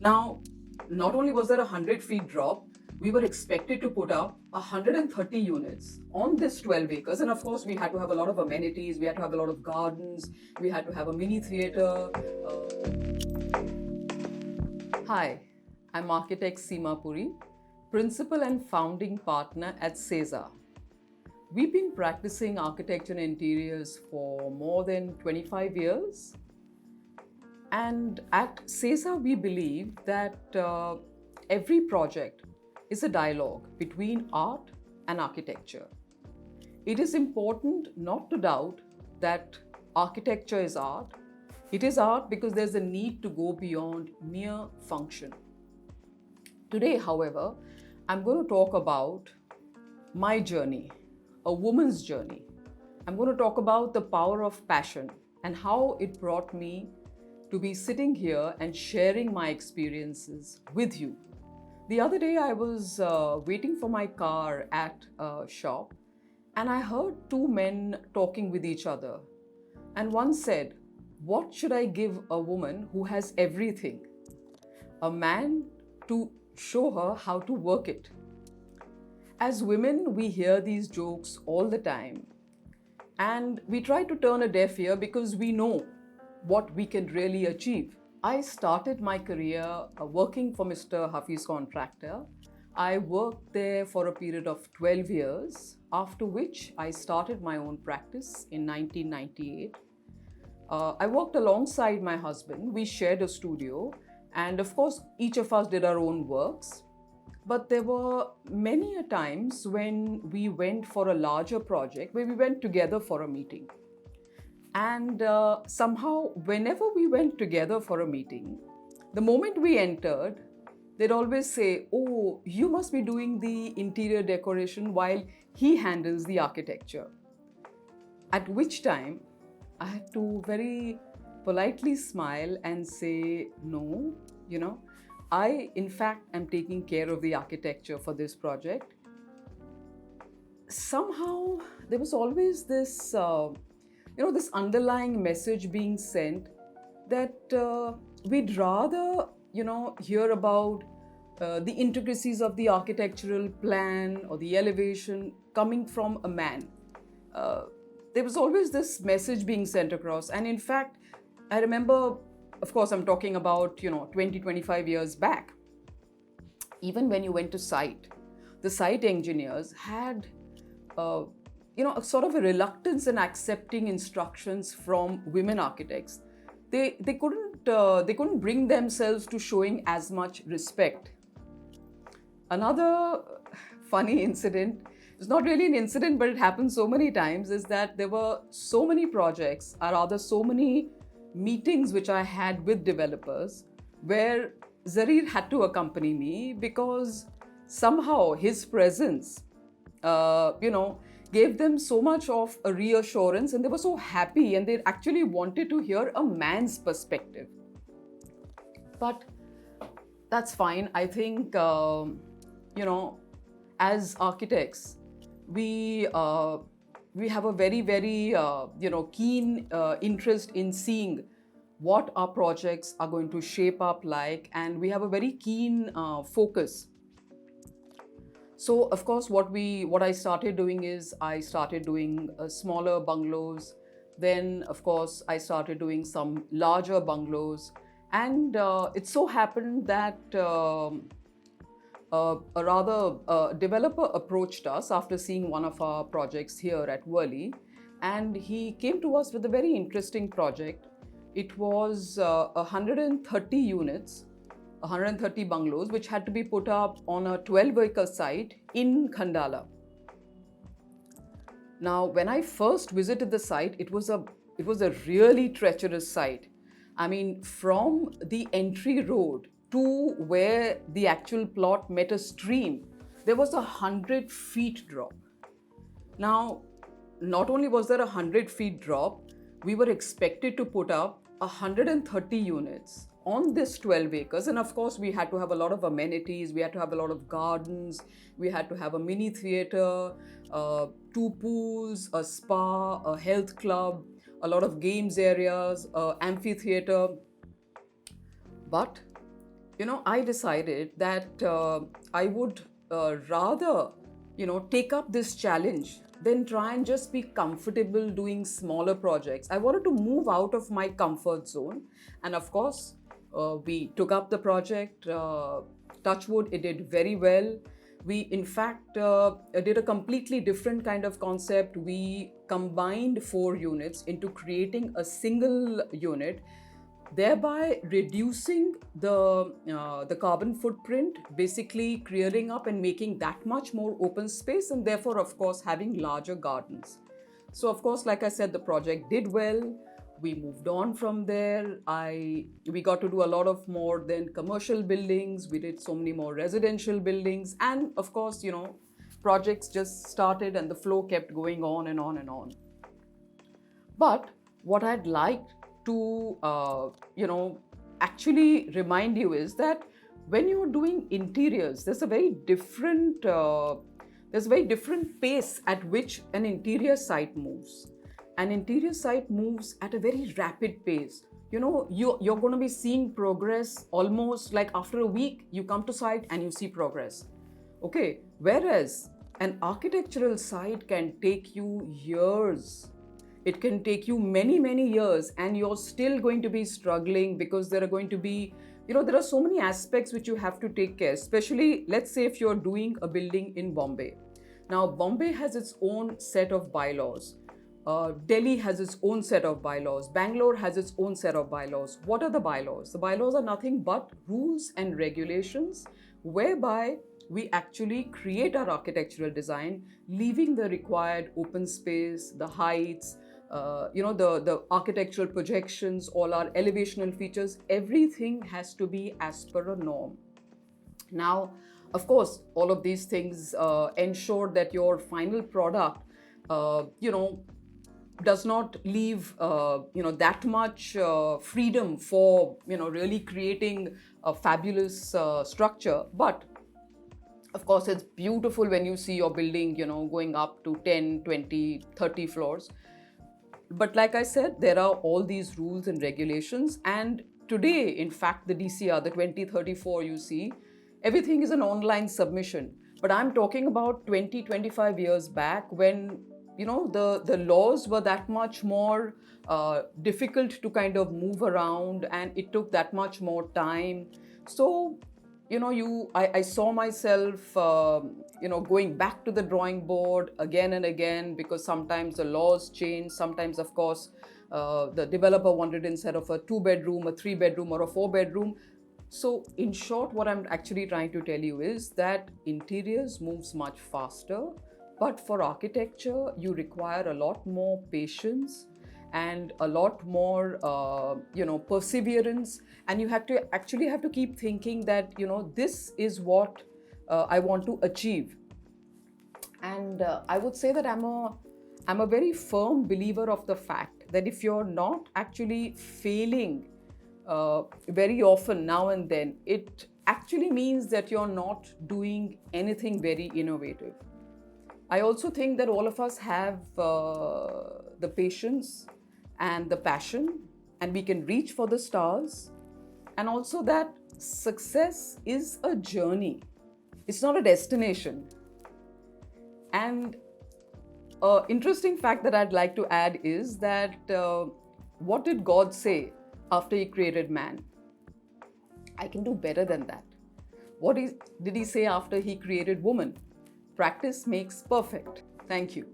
Now, not only was there a 100 feet drop, we were expected to put up 130 units on this 12 acres. And of course, we had to have a lot of amenities, we had to have a lot of gardens, we had to have a mini theater. Hi, I'm Architect Seema Puri, Principal and Founding Partner at CESA. We've been practicing architecture and interiors for more than 25 years. And at CESA, we believe that every project is a dialogue between art and architecture. It is important not to doubt that architecture is art. It is art because there's a need to go beyond mere function. Today, however, I'm going to talk about my journey, a woman's journey. I'm going to talk about the power of passion and how it brought me to be sitting here and sharing my experiences with you. The other day, I was waiting for my car at a shop, and I heard two men talking with each other. And one said, "What should I give a woman who has everything? A man to show her how to work it." As women, we hear these jokes all the time, and we try to turn a deaf ear because we know what we can really achieve. I started my career working for Mr. Hafeez Contractor. I worked there for a period of 12 years, after which I started my own practice in 1998. I worked alongside my husband. We shared a studio, and of course, each of us did our own works. But there were many a times when we went for a larger project where we went together for a meeting. And somehow, whenever we went together for a meeting, the moment we entered, they'd always say, "Oh, you must be doing the interior decoration while he handles the architecture." At which time, I had to very politely smile and say, "No, I, in fact, am taking care of the architecture for this project." Somehow, there was always this this underlying message being sent that we'd rather, hear about the intricacies of the architectural plan or the elevation coming from a man. There was always this message being sent across. And in fact, I remember, of course, I'm talking about, 20, 25 years back. Even when you went to site, the site engineers had a sort of a reluctance in accepting instructions from women architects. They couldn't bring themselves to showing as much respect. Another funny incident, it's not really an incident, but it happened so many times, is that there were so many projects, or rather so many meetings which I had with developers, where Zarir had to accompany me because somehow his presence, gave them so much of a reassurance, and they were so happy, and they actually wanted to hear a man's perspective. But that's fine. I think, as architects, we have a very, very, keen interest in seeing what our projects are going to shape up like, and we have a very keen focus. So, of course, what I started doing is I started doing smaller bungalows. Then, of course, I started doing some larger bungalows. And it so happened that a developer approached us after seeing one of our projects here at Worli. And he came to us with a very interesting project. It was 130 units, 130 bungalows, which had to be put up on a 12-acre site in Khandala. Now, when I first visited the site, it was a really treacherous site. I mean, from the entry road to where the actual plot met a stream, there was a 100-feet drop. Now, not only was there a 100-feet drop, we were expected to put up 130 units on this 12 acres. And of course, we had to have a lot of amenities, we had to have a lot of gardens, we had to have a mini theater, 2 pools, a spa, a health club, a lot of games areas, amphitheater. But I decided that I would rather, take up this challenge than try and just be comfortable doing smaller projects. I wanted to move out of my comfort zone. And of course, we took up the project. Touch wood, it did very well. We, in fact, did a completely different kind of concept. We combined 4 units into creating a single unit, thereby reducing the carbon footprint, basically clearing up and making that much more open space, and therefore, of course, having larger gardens. So, of course, like I said, the project did well. We moved on from there. We got to do a lot of more than commercial buildings. We did so many more residential buildings, and of course, projects just started, and the flow kept going on and on and on. But what I'd like to, actually remind you is that when you're doing interiors, there's a very different pace at which an interior site moves. An interior site moves at a very rapid pace. You're going to be seeing progress almost like after a week. You come to site and you see progress. Okay, whereas an architectural site can take you years. It can take you many, many years, and you're still going to be struggling because there are going to be, there are so many aspects which you have to take care, especially, let's say, if you're doing a building in Bombay. Now, Bombay has its own set of bylaws. Delhi has its own set of bylaws. Bangalore has its own set of bylaws. What are the bylaws? The bylaws are nothing but rules and regulations whereby we actually create our architectural design, leaving the required open space, the heights, the architectural projections, all our elevational features, everything has to be as per a norm. Now, of course, all of these things ensure that your final product, does not leave, that much freedom for, really creating a fabulous structure. But of course, it's beautiful when you see your building, going up to 10, 20, 30 floors. But like I said, there are all these rules and regulations. And today, in fact, the DCR, the 2034, you see, everything is an online submission. But I'm talking about 20, 25 years back when, the laws were that much more difficult to kind of move around, and it took that much more time. So, I saw myself, going back to the drawing board again and again, because sometimes the laws change. Sometimes, of course, the developer wanted, instead of a 2-bedroom, a 3-bedroom or a 4-bedroom. So in short, what I'm actually trying to tell you is that interiors moves much faster, but for architecture, you require a lot more patience and a lot more, perseverance. And you have to keep thinking that, this is what I want to achieve. And I would say that I'm a very firm believer of the fact that if you're not actually failing very often now and then, it actually means that you're not doing anything very innovative. I also think that all of us have the patience and the passion, and we can reach for the stars. And also that success is a journey. It's not a destination. And an interesting fact that I'd like to add is that what did God say after He created man? I can do better than that. Did He say after He created woman? Practice makes perfect. Thank you.